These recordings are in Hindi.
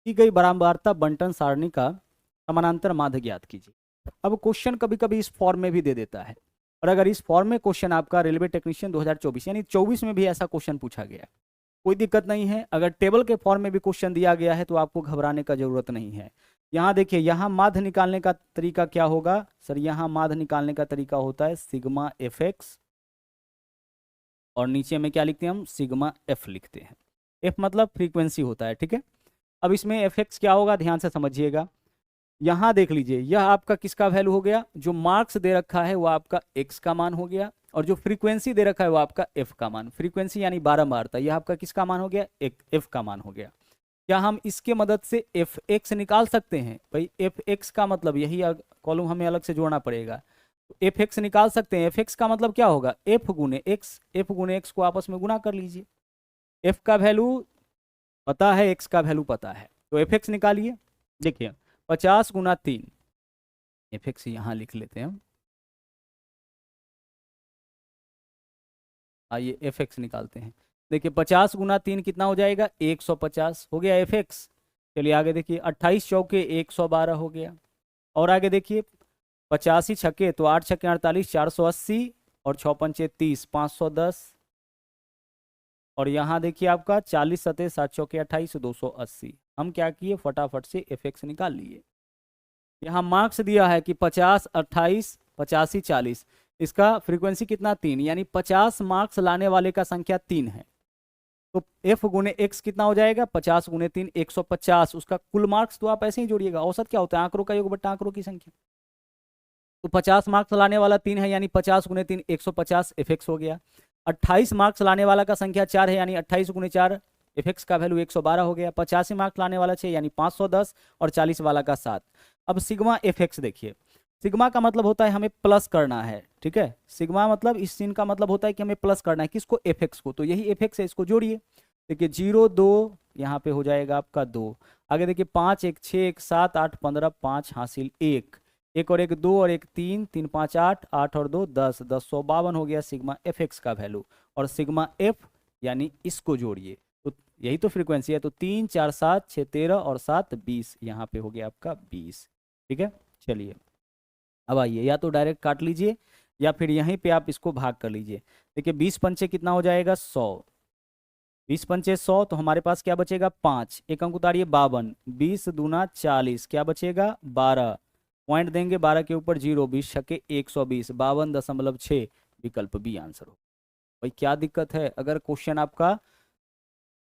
दी गई बारंबारता बंटन सारणी का समानांतर माध्य ज्ञात कीजिए। अब क्वेश्चन कभी कभी इस फॉर्म में भी दे देता है, और अगर इस फॉर्म में क्वेश्चन आपका रेलवे टेक्नीशियन 2024 यानी 24 में भी ऐसा क्वेश्चन पूछा गया, कोई दिक्कत नहीं है। अगर टेबल के फॉर्म में भी क्वेश्चन दिया गया है तो आपको घबराने का जरूरत नहीं है। यहाँ देखिए, यहाँ माध्य निकालने का तरीका क्या होगा सर? यहाँ माध्य निकालने का तरीका होता है सिग्मा एफ एक्स, और नीचे में क्या लिखते हैं हम? सिग्मा एफ लिखते हैं। एफ मतलब फ्रीक्वेंसी होता है, ठीक है। अब इसमें एफ एक्स क्या होगा, ध्यान से समझिएगा। यहाँ देख लीजिए, यह आपका किसका वैल्यू हो गया? जो मार्क्स दे रखा है वो आपका एक्स का मान हो गया, और जो फ्रीक्वेंसी दे रखा है वो आपका एफ का मान। फ्रीक्वेंसी यानी बारंबारता, यह आपका किसका मान हो गया? एक एफ का मान हो गया। क्या हम इसके मदद से एफ एक्स निकाल सकते हैं? भाई एफ एक्स का मतलब यही कॉलम हमें अलग से जोड़ना पड़ेगा। एफ एक्स निकाल सकते हैं। एफ एक्स का मतलब क्या होगा? एफ गुने एक्स। एफ गुने एक्स को आपस में गुना कर लीजिए। एफ का वैल्यू पता है, एक्स का वैल्यू पता है, तो एफ एक्स निकालिए। देखिए 50 गुना 3, एफ एक्स यहाँ लिख लेते हैं हम। आइए एफ एक्स निकालते हैं। देखिए 50 गुना 3 कितना हो जाएगा? 150 हो गया एफ एक्स। चलिए आगे देखिए, 28 चौके 112 हो गया। और आगे देखिए, 85 छक्के तो 8 छक्के 48, 480, और 6 पंचे 30, 510। और यहाँ देखिए आपका 40 सतह 7 चौके 28, 280। हम क्या किए, फटाफट से एफ एक्स निकाल लिए। यहाँ मार्क्स दिया है कि 50, 28, 85, 40, इसका फ्रीक्वेंसी कितना? 3, यानी 50 मार्क्स लाने वाले का संख्या 3 है। तो एफ गुने एक्स कितना हो जाएगा? 50 गुने 3, 150। उसका कुल मार्क्स तो आप ऐसे ही जोड़िएगा। औसत क्या होता है? आंकड़ों का योग बट्टा आंकड़ों की संख्या। तो 50 मार्क्स लाने वाला 3 है, यानी 50 गुने 3, 150 एफ एक्स हो गया। 28 मार्क्स लाने वाला का संख्या 4 है, यानी 28 गुने 4, एफ एक्स का वैल्यू 112 हो गया। 85 मार्क्स लाने वाला 6, यानी 510, और 40 वाला का 7। अब सिग्मा एफ एक्स देखिए, सिग्मा का मतलब होता है हमें प्लस करना है, ठीक है। सिग्मा मतलब इस सीन का मतलब होता है कि हमें प्लस करना है, किसको? एफ एक्स को। तो यही एफ एक्स है, इसको जोड़िए। देखिए 0 2 यहाँ पे हो जाएगा आपका 2। आगे देखिए 5 1 6 1 7 8 15, 5 हासिल 1, 1 और 1 2 और 1 3, 3 5 8, 8 और 2 10, 1052 हो गया सिग्मा एफ एक्स का वैल्यू। और सिग्मा एफ यानी इसको जोड़िए, तो यही तो फ्रीक्वेंसी है। तो 3 4 7 6 13 और 7 20, यहाँ पे हो गया आपका 20, ठीक है। चलिए अब आइए, या तो डायरेक्ट काट लीजिए या फिर यहीं पे आप इसको भाग कर लीजिए। देखिए 20 पंचे कितना हो जाएगा? 100। 20 पंचे 100, तो हमारे पास क्या बचेगा? 5, एक अंक उतारिए 52, 20 दूना 40, क्या बचेगा? 12। पॉइंट देंगे 12 के ऊपर 0, 20 छक्के 120, 52.6, विकल्प बी आंसर हो। भाई क्या दिक्कत है? अगर क्वेश्चन आपका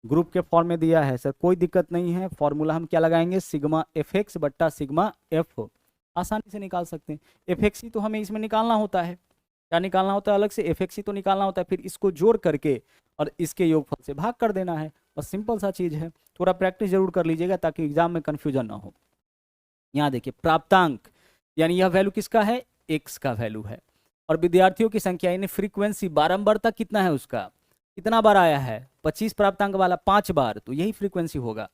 ग्रुप के फॉर्म में दिया है सर, कोई दिक्कत नहीं है। फॉर्मूला हम क्या लगाएंगे? सिग्मा एफ एक्स बट्टा सिग्मा एफ, आसानी से निकाल सकते हैं। एफ एक्स ही तो हमें इसमें निकालना होता है। क्या निकालना होता है? अलग से एफ एक्स ही तो निकालना होता है, फिर इसको जोड़ करके और इसके योगफल से भाग कर देना है। बस सिंपल सा चीज़ है। थोड़ा प्रैक्टिस जरूर कर लीजिएगा ताकि एग्जाम में कन्फ्यूजन ना हो। यहाँ देखिए प्राप्तांक, यानी यह वैल्यू किसका है? एक्स का वैल्यू है। और विद्यार्थियों की संख्या यानी फ्रीक्वेंसी, बारंबारता कितना है उसका? कितना बार आया है? 25 प्राप्तांक वाला 5 बार, तो यही फ्रीक्वेंसी होगा।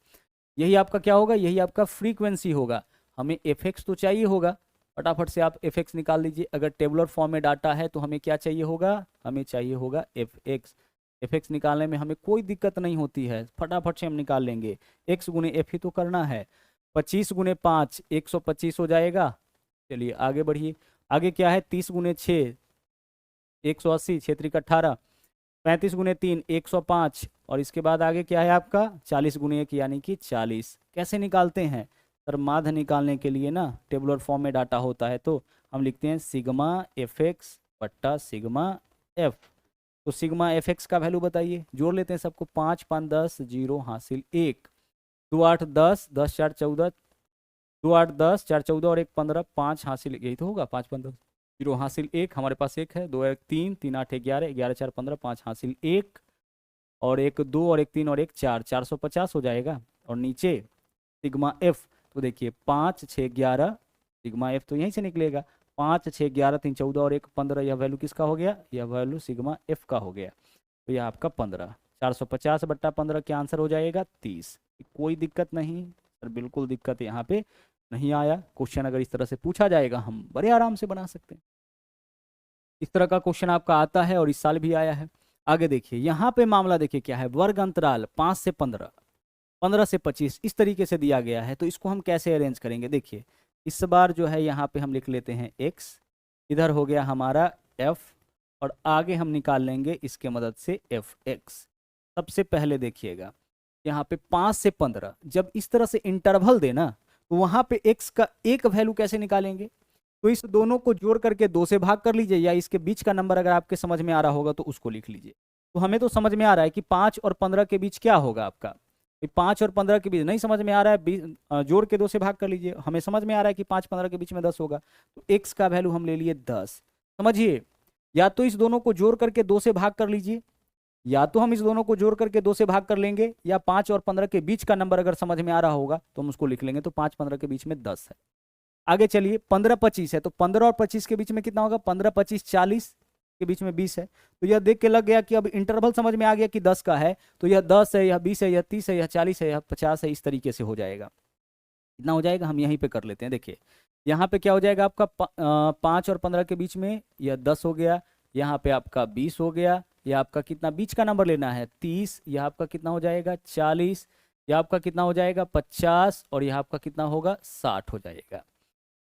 यही आपका क्या होगा? यही आपका फ्रीक्वेंसी होगा। हमें एफ एक्स तो चाहिए होगा, फटाफट से आप एफ एक्स निकाल लीजिए। अगर टेबुलर फॉर्म में डाटा है तो हमें क्या चाहिए होगा? हमें चाहिए होगा एफ एक्स। एफ एक्स निकालने में हमें कोई दिक्कत नहीं होती है, फटाफट से हम निकाल लेंगे। एक्स गुने एफ ही तो करना है। 25 गुने 5, 125 हो जाएगा। चलिए आगे बढ़िए। आगे क्या है? 30 गुने 6, 180, 6 3 18, 35 गुने 3, 105, और इसके बाद आगे क्या है आपका? 40 गुने 1 यानी कि 40। कैसे निकालते हैं सर? माध्य निकालने के लिए ना टेबुलर फॉर्म में डाटा होता है, तो हम लिखते हैं सिग्मा एफ एक्स बट्टा सिग्मा एफ। तो सिग्मा एफ एक्स का वैल्यू बताइए, जोड़ लेते हैं सबको। 5 5 10, 0 हासिल 1, 2 8 10, 10 4 14, 2 8 10, 4 14 और 1 15, 5 हासिल, यही तो होगा 5 15, 0 हासिल 1, हमारे पास 1 है। 2 1 3, 3 8 11, 11 4 15, 5 हासिल 1, और 1 2 और 1 3 और 1 4, 450 हो जाएगा। और नीचे सिग्मा एफ, तो देखिए 5 6 11, सिग्मा एफ तो यहीं से निकलेगा। 5 6 11, 3 14 और 1 15, यह वैल्यू किसका हो गया? यह वैल्यू सिग्मा एफ का हो गया। तो यह आपका 15, 450 बट्टा 15 क्या आंसर हो जाएगा? 30। कोई दिक्कत नहीं सर, बिल्कुल दिक्कत यहाँ पे नहीं आया। क्वेश्चन अगर इस तरह से पूछा जाएगा हम बड़े आराम से बना सकते हैं। इस तरह का क्वेश्चन आपका आता है और इस साल भी आया है। आगे देखिए यहाँ पे मामला देखिए क्या है? वर्ग अंतराल 5 से 15, 15 से 25 इस तरीके से दिया गया है। तो इसको हम कैसे अरेंज करेंगे, देखिए इस बार जो है यहाँ पे हम लिख लेते हैं x, इधर हो गया हमारा f, और आगे हम निकाल लेंगे इसके मदद से fx। सबसे पहले देखिएगा यहाँ पे 5 से 15 जब इस तरह से इंटरवल देना, तो वहाँ पे x का एक वैल्यू कैसे निकालेंगे, तो इस दोनों को जोड़ करके 2 से भाग कर लीजिए, या इसके बीच का नंबर अगर आपके समझ में आ रहा होगा तो उसको लिख लीजिए। तो हमें तो समझ में आ रहा है कि 5 और 15 के बीच क्या होगा आपका, 5 और 15 के बीच नहीं समझ में आ रहा है, जोड़ के 2 से भाग कर लीजिए। हमें समझ में आ रहा है कि 5 15 के बीच में 10 होगा, तो x का वैल्यू हम ले लिए 10। समझिए, या तो इस दोनों को जोड़ करके 2 से भाग कर लीजिए, या तो हम इस दोनों को जोड़ करके 2 से भाग कर लेंगे, या 5 और 15 के बीच का नंबर अगर समझ में आ रहा होगा तो हम उसको लिख लेंगे। तो 5 15 के बीच में 10 है। आगे चलिए 15 25 है, तो 15 और 25 के बीच में कितना होगा, 15 25 40 के बीच में 20 है। तो यह देख के लग गया कि अब इंटरवल समझ में आ गया कि 10 का है, तो यह 10 है, यह 20 है, यह 30 है, यह 40 है, यह 50 है, इस तरीके से हो जाएगा। कितना हो जाएगा हम यहीं पे कर लेते हैं। देखिए यहाँ पे क्या हो जाएगा आपका 5 और 15 के बीच में यह 10 हो गया, यहाँ पे आपका 20 हो गया, यह आपका कितना बीच का नंबर लेना है 30, यह आपका कितना हो जाएगा 40, यह आपका कितना हो जाएगा 50, और यह आपका कितना होगा 60 हो जाएगा।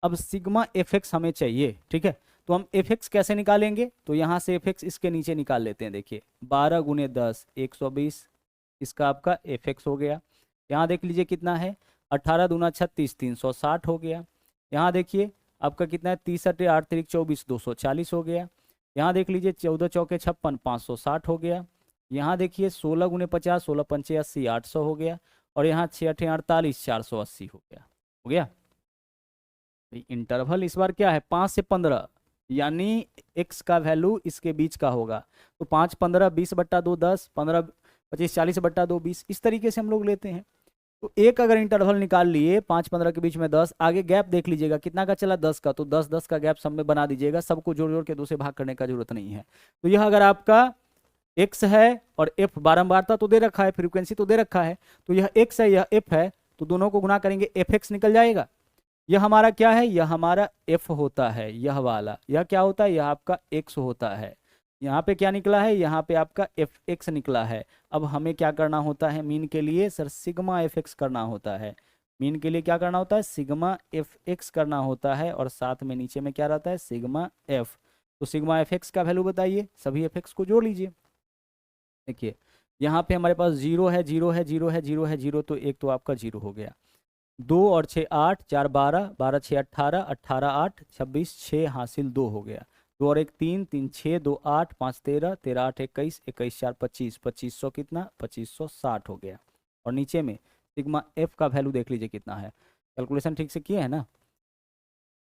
अब सिग्मा एफ एक्स हमें चाहिए, ठीक है। तो हम एफ एक्स कैसे निकालेंगे, तो यहाँ से एफ एक्स इसके नीचे निकाल लेते हैं। देखिए 12 गुने 10 120, इसका आपका एफ एक्स हो गया। यहाँ देख लीजिए कितना है, 18 दूना 36 360 हो गया। यहाँ देखिए आपका कितना है, 30 8 8 3 24 240 हो गया। यहाँ देख लीजिए 14 चौके 56 560 हो गया। यहाँ देखिए 16 गुने 50 16 पंचे 80 800 हो गया। और यहाँ 6 8 48 480 हो गया। हो गया। इंटरवल इस बार क्या है 5 से 15, यानी x का वैल्यू इसके बीच का होगा। तो 5 15 20 बट्टा 2 10, 15 25 40 बट्टा 2 20, इस तरीके से हम लोग लेते हैं। तो एक अगर इंटरवल निकाल लिए 5 15 के बीच में 10, आगे गैप देख लीजिएगा कितना का चला 10 का, तो 10 10 का गैप सब में बना दीजिएगा, सबको जोड़ जोड़ के 2 से भाग करने का जरूरत नहीं है। तो यह अगर आपका x है और f बारंबारता तो दे रखा है, फ्रीक्वेंसी तो दे रखा है, तो यह x है यह f है, तो दोनों को गुना करेंगे fx निकल जाएगा। यह हमारा क्या है, यह हमारा f होता है, यह वाला यह क्या होता है, यह आपका x होता है। यहाँ पे क्या निकला है, यहाँ पे आपका fx निकला है। अब हमें क्या करना होता है मीन के लिए, सर सिग्मा fx करना होता है। मीन के लिए क्या करना होता है, सिग्मा fx करना होता है, और साथ में नीचे में क्या रहता है, सिग्मा f। तो सिग्मा fx का वैल्यू बताइए, सभी fx को जोड़ लीजिए। देखिए यहाँ पे हमारे पास 0 है 0 है 0 है 0 है 0, तो एक तो आपका 0 हो गया। 2 और 6 8, 4 12, 12 6 18, 18 8 26, 6 हासिल 2 हो गया। 2 और 1 3, 3 6, 2 8, 5 13, 13 8 21, 21 4 25, 2500 कितना 2560 हो गया। और नीचे में सिग्मा एफ का वैल्यू देख लीजिए कितना है, कैलकुलेशन ठीक से किए है ना।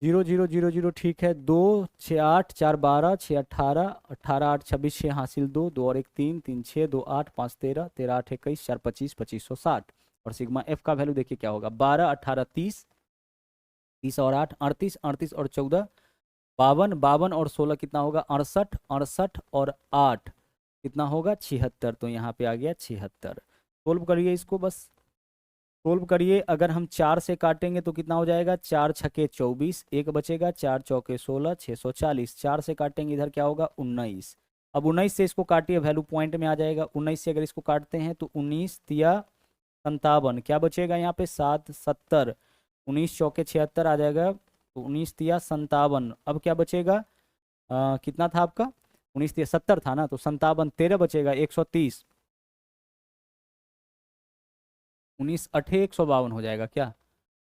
0 0 0 0 ठीक है, 2 6 8 4 12, 6 18, 18 8 26, 6 हासिल 2, 2 और 1 3, 3 6, 2 8 5 13, 13 8 21, 4 25, 2560। और सिग्मा एफ का वैल्यू देखिए क्या होगा, 12 18 30, 30 और 8 38, 38 और 14 52, 52 और 16 कितना होगा 68, 68 और 8 कितना होगा 76। तो यहाँ पे आ गया 76। सोल्व करिए इसको, बस सोल्व करिए। अगर हम 4 से काटेंगे तो कितना हो जाएगा, 4 छके 24, एक बचेगा, 4 चौके 16, 640। 4 से काटेंगे इधर क्या होगा 19। अब 19 से इसको काटिए, वैल्यू पॉइंट में आ जाएगा। 19 से अगर इसको काटते हैं तो 19 तिया 57, क्या बचेगा यहाँ पे 7 70, 19 चौके 76 आ जाएगा, तो 19 तिया 57। अब क्या बचेगा, कितना था आपका 19 तिया 70 था ना, तो 57 13 बचेगा 130, 19 अठे 152 हो जाएगा। क्या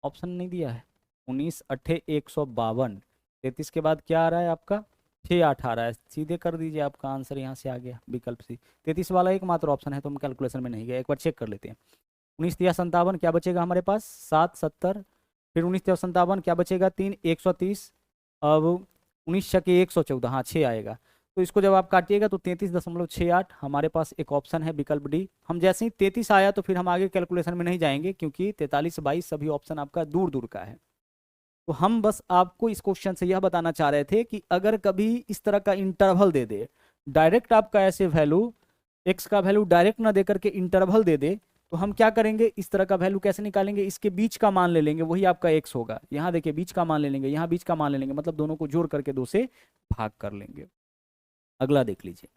ऑप्शन नहीं दिया है, 19 अठे 152। 33 के बाद क्या आ रहा है आपका 6 8 आ रहा है, सीधे कर दीजिए, आपका आंसर यहाँ से आ गया विकल्प सी। 33 वाला एकमात्र ऑप्शन है, तो हम कैलकुलेशन में नहीं गए, एक बार चेक कर लेते हैं। 19 तिया 57 क्या बचेगा हमारे पास 7 70, फिर 19 तिया 57 क्या बचेगा 3 130, अब 19 छके 114, हाँ 6 आएगा। तो इसको जब आप काटिएगा तो 33.68 हमारे पास एक ऑप्शन है विकल्प डी। हम जैसे ही 33 आया तो फिर हम आगे कैलकुलेशन में नहीं जाएंगे, क्योंकि 43 22 सभी ऑप्शन आपका दूर दूर का है। तो हम बस आपको इस क्वेश्चन से यह बताना चाह रहे थे कि अगर कभी इस तरह का इंटरवल दे दे, डायरेक्ट आपका ऐसे वैल्यू एक्स का वैल्यू डायरेक्ट ना दे करके इंटरवल दे दे, तो हम क्या करेंगे, इस तरह का वैल्यू कैसे निकालेंगे, इसके बीच का मान ले लेंगे, वही आपका एक्स होगा। यहाँ देखिए बीच का मान ले लेंगे, यहाँ बीच का मान ले लेंगे, मतलब दोनों को जोड़ करके 2 से भाग कर लेंगे। अगला देख लीजिए,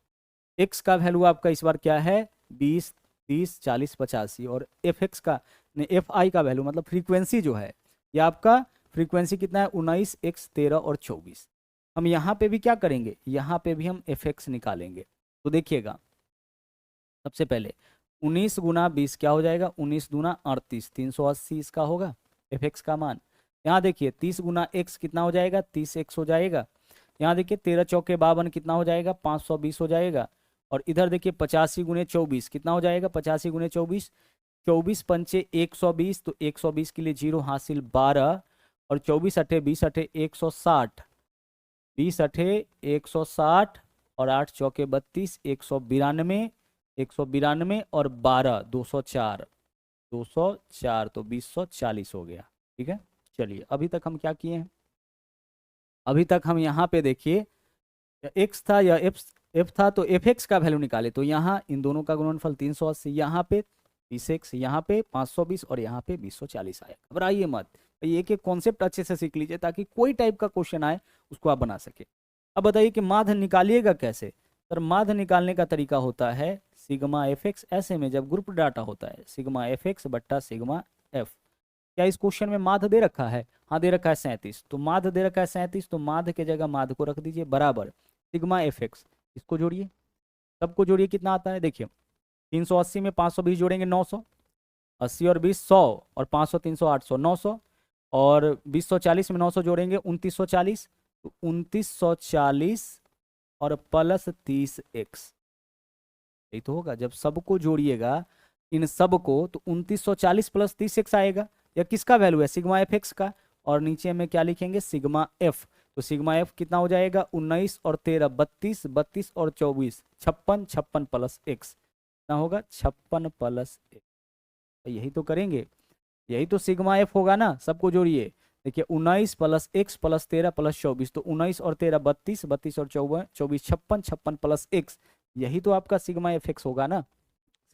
एक्स का वैल्यू आपका इस बार क्या है 20 30, 40, 85 और एफ एक्स का एफ आई का वैल्यू मतलब फ्रीक्वेंसी जो है, ये आपका फ्रीक्वेंसी कितना है 19, x 13 और 24। हम यहाँ पे भी क्या करेंगे, यहाँ पे भी हम एफ एक्स निकालेंगे। तो देखिएगा सबसे पहले 19 गुना 20 क्या हो जाएगा, 19 दूना 38, 380 इसका होगा एफ एक्स का मान। यहाँ देखिए 30 गुना एक्स कितना हो जाएगा, 30 एक्स हो जाएगा। यहाँ देखिए 13 चौके 52 कितना हो जाएगा, 520 हो जाएगा। और इधर देखिए 85 गुने 24 कितना हो जाएगा, 85 गुने 24, 24 पंचे 120, तो 120 के लिए जीरो हासिल 12, और 24 अठे 20 अठे 160, 20 अठे 160 और 8 चौके 32, 192, 192 और 12 204, 204 तो 2040 हो गया। ठीक है, चलिए अभी तक हम क्या किए हैं, अभी तक हम यहाँ पे देखिए एक्स था या एफ था, तो एफ एक्स का वैल्यू निकाले। तो यहाँ इन दोनों का गुणनफल 380, यहाँ पे 30x, यहाँ पे 520 और यहाँ पे 2040 आया। घबराइए मत, ये एक एक कॉन्सेप्ट अच्छे से सीख लीजिए ताकि कोई टाइप का क्वेश्चन आए उसको आप बना सके। अब बताइए कि माध्य निकालिएगा कैसे। सर माध्य निकालने का तरीका होता है सिग्मा एफ एक्स, ऐसे में जब ग्रुप डाटा होता है सिग्मा एफ एक्स बट्टा सिग्मा एफ। क्या इस क्वेश्चन में माध्य दे रखा है, हाँ दे रखा है 37, तो माध्य दे रखा है 37, तो माध्य के जगह माध्य को रख दीजिए बराबर सिग्मा एफ एक्स, इसको जोड़िए, सबको जोड़िए कितना आता है देखिए 380 में 520 जोड़ेंगे 900, 80 और 20 100 और 500 300 800 900, और 2040 में 900 जोड़ेंगे 2940, तो 2940 और प्लस 30x, यही तो होगा। जब सबको जोड़िएगा इन सबको तो 2940 प्लस 30x आएगा। यह किसका वैल्यू है, सिग्मा एफ एक्स का, और नीचे में क्या लिखेंगे सिग्मा एफ। तो सिग्मा एफ कितना हो जाएगा 19 और 13 32, 32 और 24 56, 56 प्लस एक्स कितना होगा 56 प्लस एक्स। यही तो करेंगे, यही तो सिग्मा एफ होगा ना। सबको जोड़िए, देखिए 19 प्लस एक्स प्लस 13 प्लस 24, तो 19 और 13 32, 32 और 24 56, 56 प्लस एक्स, यही तो आपका सिग्मा एफ एक्स होगा ना,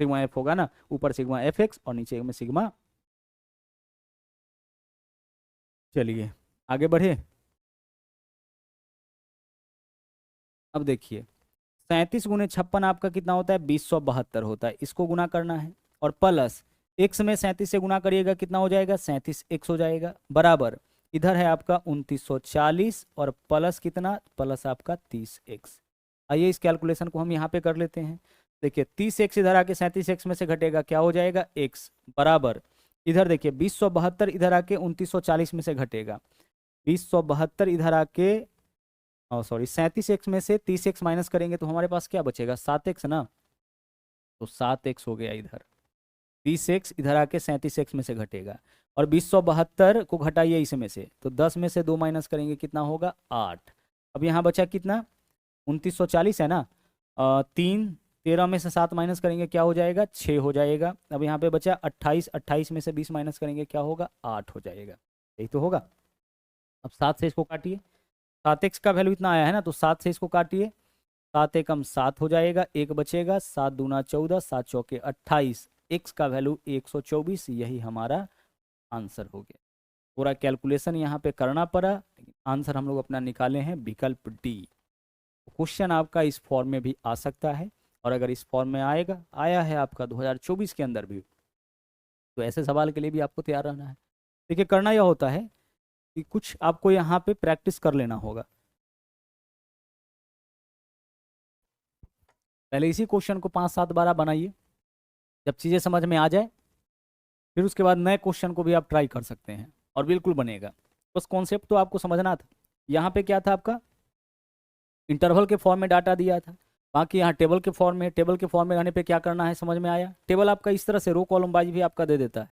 सिग्मा एफ होगा ना। ऊपर सिग्मा एफ एक्स और नीचे में सिग्मा। चलिए आगे बढ़े। अब देखिए 37 गुने 56 आपका कितना होता है 2072 होता है, इसको गुना करना है, और प्लस एक्स में 37 से गुना करिएगा कितना हो जाएगा 37 एक्स हो जाएगा, बराबर इधर है आपका 2940 और प्लस कितना, प्लस आपका 30x। आइए इस कैलकुलेशन को हम यहाँ पे कर लेते हैं। देखिए 30x इधर आके 37x में से घटेगा क्या हो जाएगा x, बराबर इधर देखिए 2072 इधर आके 2940 में से घटेगा, 2072 इधर आके सॉरी 37x में से 30x माइनस करेंगे तो हमारे पास क्या बचेगा 7x ना, तो 7x हो गया इधर, 30x इधर आके 37x में से घटेगा, और 2072 को घटाइए इसमें से, तो 10 में से 2 माइनस करेंगे कितना होगा 8। अब यहाँ बचा कितना 2940 है ना, 3, 13 में से 7 माइनस करेंगे क्या हो जाएगा 6 हो जाएगा। अब यहाँ पे बचा 28, 28 में से 20 माइनस करेंगे क्या होगा 8 हो जाएगा, यही तो होगा। अब 7 से इसको काटिए, 7x का वैल्यू इतना आया है ना, तो 7 से इसको काटिए, 7 एकम 7 हो जाएगा, एक बचेगा, 7 दूना 14, 7 चौके 28, x का वैल्यू 124, यही हमारा आंसर हो गया। पूरा कैलकुलेशन यहाँ पे करना पड़ा, लेकिन आंसर हम लोग अपना निकाले हैं विकल्प डी। क्वेश्चन आपका इस फॉर्म में भी आ सकता है, और अगर इस फॉर्म में आएगा, आया है आपका 2024 के अंदर भी, तो ऐसे सवाल के लिए भी आपको तैयार रहना है। देखिए करना यह होता है कि कुछ आपको यहाँ पे प्रैक्टिस कर लेना होगा। पहले इसी क्वेश्चन को 5-7 बार आप बनाइए, जब चीज़ें समझ में आ जाए फिर उसके बाद नए क्वेश्चन को भी आप ट्राई कर सकते हैं और बिल्कुल बनेगा। बस कॉन्सेप्ट तो आपको समझना था। यहाँ पे क्या था आपका इंटरवल के फॉर्म में डाटा दिया था, बाकी यहाँ टेबल के फॉर्म में, टेबल के फॉर्म में रहने पे क्या करना है समझ में आया। टेबल आपका इस तरह से रो कॉलम वाइज भी आपका दे देता है,